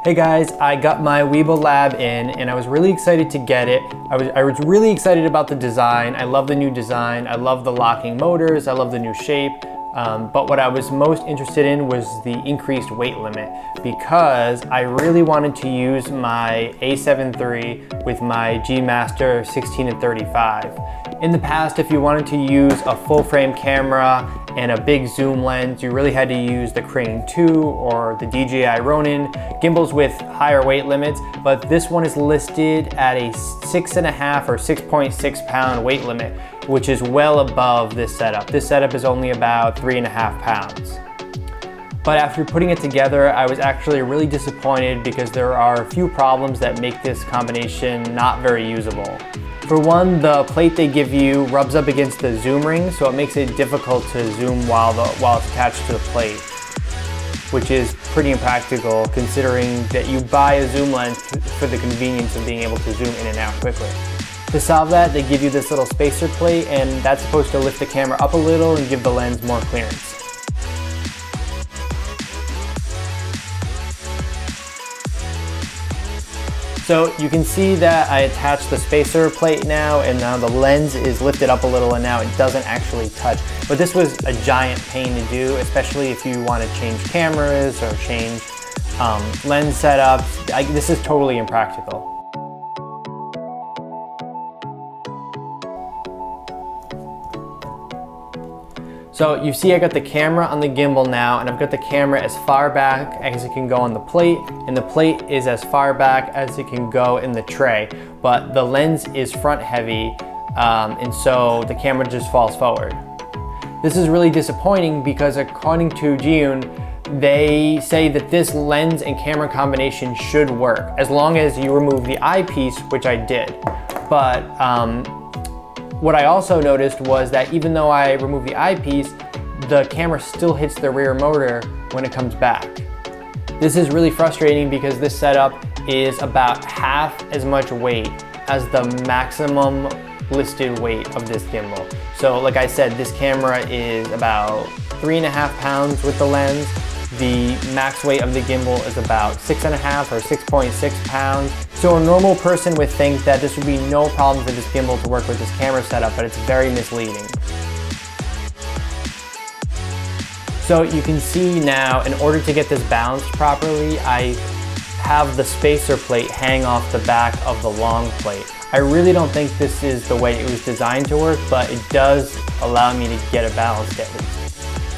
Hey guys, I got my Weebill Lab in and I was really excited to get it. I was really excited about the design. I love the new design. I love the locking motors. I love the new shape. But what I was most interested in was the increased weight limit because I really wanted to use my A7 III with my G Master 16 and 35. In the past, if you wanted to use a full frame camera and a big zoom lens, you really had to use the Crane 2 or the DJI Ronin gimbals with higher weight limits, but this one is listed at a 6.5 or 6.6 pound weight limit, which is well above this setup. This setup is only about 3.5 pounds. But after putting it together, I was actually really disappointed because there are a few problems that make this combination not very usable. For one, the plate they give you rubs up against the zoom ring, so it makes it difficult to zoom while it's attached to the plate, which is pretty impractical considering that you buy a zoom lens for the convenience of being able to zoom in and out quickly. To solve that, they give you this little spacer plate, and that's supposed to lift the camera up a little and give the lens more clearance. So you can see that I attached the spacer plate now, and now the lens is lifted up a little and now it doesn't actually touch. But this was a giant pain to do, especially if you want to change cameras or change lens setups. This is totally impractical. So you see I got the camera on the gimbal now, and I've got the camera as far back as it can go on the plate, and the plate is as far back as it can go in the tray. But the lens is front heavy, and so the camera just falls forward. This is really disappointing because according to Zhiyun, they say that this lens and camera combination should work as long as you remove the eyepiece, which I did. But what I also noticed was that even though I removed the eyepiece, the camera still hits the rear motor when it comes back. This is really frustrating because this setup is about half as much weight as the maximum listed weight of this gimbal. So like I said, this camera is about 3.5 pounds with the lens. The max weight of the gimbal is about 6.5 or 6.6 pounds. So a normal person would think that this would be no problem for this gimbal to work with this camera setup, but it's very misleading. So you can see now, in order to get this balanced properly, I have the spacer plate hang off the back of the long plate. I really don't think this is the way it was designed to work, but it does allow me to get it balanced at least.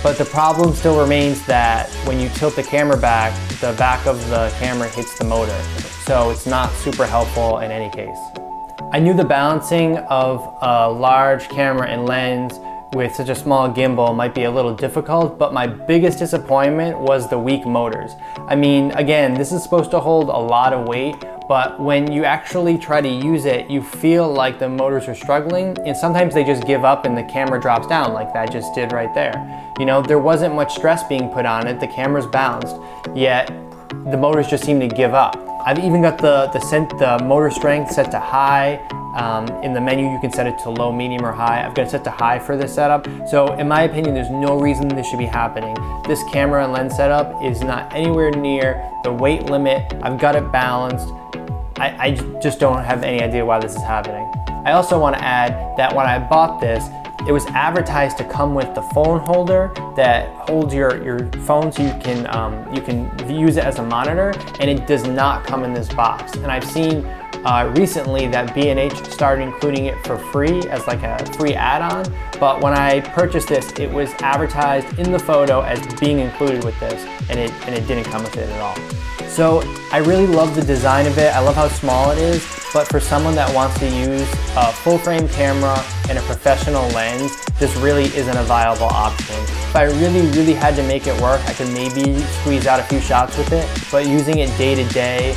But the problem still remains that when you tilt the camera back, the back of the camera hits the motor. So it's not super helpful in any case. I knew the balancing of a large camera and lens with such a small gimbal might be a little difficult, but my biggest disappointment was the weak motors. I mean, again, this is supposed to hold a lot of weight, but when you actually try to use it, you feel like the motors are struggling, and sometimes they just give up and the camera drops down like that just did right there. You know, there wasn't much stress being put on it, the camera's balanced, yet the motors just seem to give up. I've even got the motor strength set to high. In the menu you can set it to low, medium, or high. I've got it set to high for this setup. So in my opinion, there's no reason this should be happening. This camera and lens setup is not anywhere near the weight limit. I've got it balanced. I just don't have any idea why this is happening. I also want to add that when I bought this, it was advertised to come with the phone holder that holds your phone so you can use it as a monitor, and it does not come in this box. And I've seen recently that B&H started including it for free as like a free add-on, but when I purchased this, it was advertised in the photo as being included with this, and it didn't come with it at all. So I really love the design of it. I love how small it is, but for someone that wants to use a full frame camera and a professional lens, this really isn't a viable option. If I really had to make it work, I could maybe squeeze out a few shots with it, but using it day to day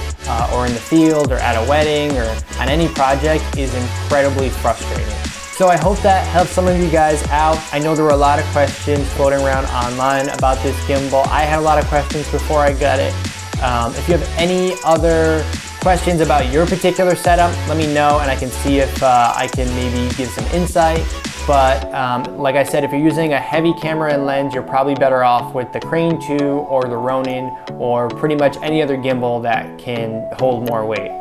or in the field or at a wedding or on any project is incredibly frustrating. So I hope that helps some of you guys out. I know there were a lot of questions floating around online about this gimbal. I had a lot of questions before I got it. If you have any other questions about your particular setup, let me know and I can see if I can maybe give some insight. But like I said, if you're using a heavy camera and lens, you're probably better off with the Crane 2 or the Ronin or pretty much any other gimbal that can hold more weight.